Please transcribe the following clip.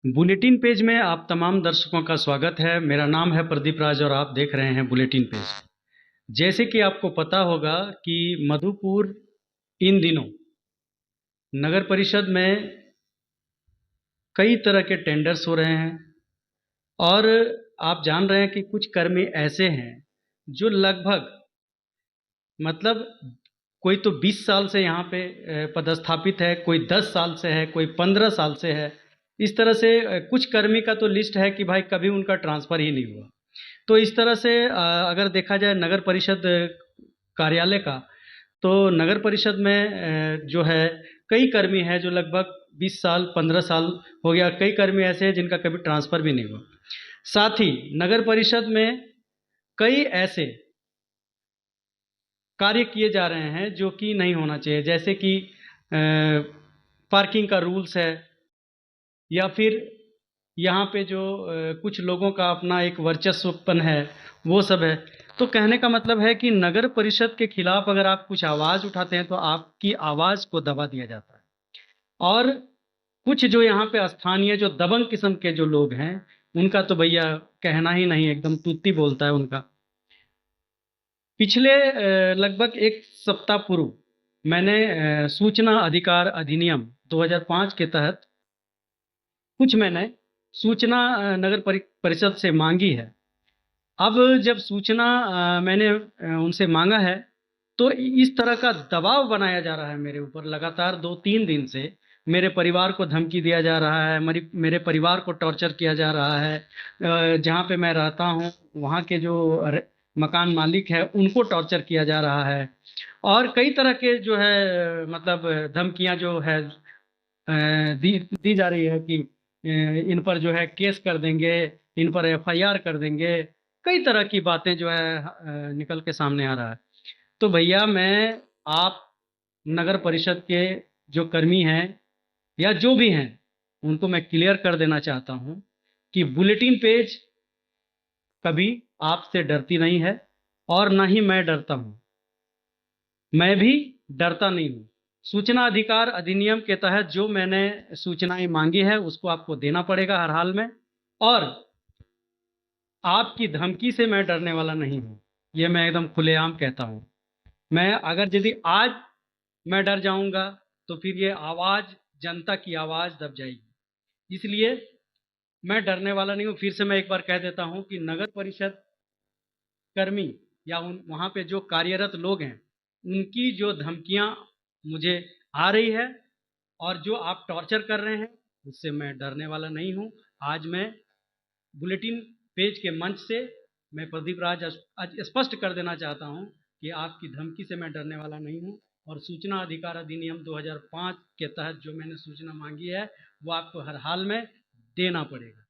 Bulletin page में आप तमाम दर्शकों का स्वागत है। मेरा नाम है प्रदीप राज और आप देख रहे हैं बुलेटिन पेज। जैसे कि आपको पता होगा कि मधुपुर इन दिनों नगर परिषद में कई तरह के टेंडर्स हो रहे हैं और आप जान रहे हैं कि कुछ कर्मी ऐसे हैं जो लगभग मतलब कोई तो 20 साल से यहाँ पे पदस्थापित है, कोई 10 साल से है, कोई 15 साल से है। इस तरह से कुछ कर्मी का तो लिस्ट है कि भाई कभी उनका ट्रांसफ़र ही नहीं हुआ। तो इस तरह से अगर देखा जाए नगर परिषद कार्यालय का, तो नगर परिषद में जो है कई कर्मी हैं जो लगभग 20 साल 15 साल हो गया। कई कर्मी ऐसे हैं जिनका कभी ट्रांसफ़र भी नहीं हुआ। साथ ही नगर परिषद में कई ऐसे कार्य किए जा रहे हैं जो कि नहीं होना चाहिए, जैसे कि पार्किंग का रूल्स है या फिर यहाँ पे जो कुछ लोगों का अपना एक वर्चस्वपन है, वो सब है। तो कहने का मतलब है कि नगर परिषद के खिलाफ अगर आप कुछ आवाज़ उठाते हैं तो आपकी आवाज़ को दबा दिया जाता है। और कुछ जो यहाँ पे स्थानीय जो दबंग किस्म के जो लोग हैं, उनका तो भैया कहना ही नहीं, एकदम तूती बोलता है उनका। पिछले लगभग एक सप्ताह पूर्व मैंने सूचना अधिकार अधिनियम 2005 के तहत कुछ मैंने सूचना नगर परिषद से मांगी है। अब जब सूचना मैंने उनसे मांगा है, तो इस तरह का दबाव बनाया जा रहा है मेरे ऊपर लगातार 2-3 दिन से। मेरे परिवार को धमकी दिया जा रहा है, मेरे परिवार को टॉर्चर किया जा रहा है। जहाँ पे मैं रहता हूँ, वहाँ के जो मकान मालिक है, उनको टॉर्चर किया जा रहा है। और कई तरह के जो है मतलब धमकियाँ जो है दी दी जा रही है कि इन पर जो है केस कर देंगे, इन पर एफआईआर कर देंगे। कई तरह की बातें जो है निकल के सामने आ रहा है। तो भैया मैं आप नगर परिषद के जो कर्मी हैं या जो भी हैं, उनको मैं क्लियर कर देना चाहता हूँ कि बुलेटिन पेज कभी आपसे डरती नहीं है और ना ही मैं डरता हूँ। मैं भी डरता नहीं हूँ। सूचना अधिकार अधिनियम के तहत जो मैंने सूचनाएं मांगी है उसको आपको देना पड़ेगा हर हाल में। और आपकी धमकी से मैं डरने वाला नहीं हूँ, ये मैं एकदम खुलेआम कहता हूँ। मैं अगर यदि आज मैं डर जाऊंगा तो फिर ये आवाज़, जनता की आवाज़ दब जाएगी। इसलिए मैं डरने वाला नहीं हूँ। फिर से मैं एक बार कह देता हूँ कि नगर परिषद कर्मी या उन वहाँ पे जो कार्यरत लोग हैं, उनकी जो धमकियाँ मुझे आ रही है और जो आप टॉर्चर कर रहे हैं, उससे मैं डरने वाला नहीं हूँ। आज मैं बुलेटिन पेज के मंच से मैं प्रदीप राज आज स्पष्ट कर देना चाहता हूँ कि आपकी धमकी से मैं डरने वाला नहीं हूँ। और सूचना अधिकार अधिनियम 2005 के तहत जो मैंने सूचना मांगी है, वो आपको हर हाल में देना पड़ेगा।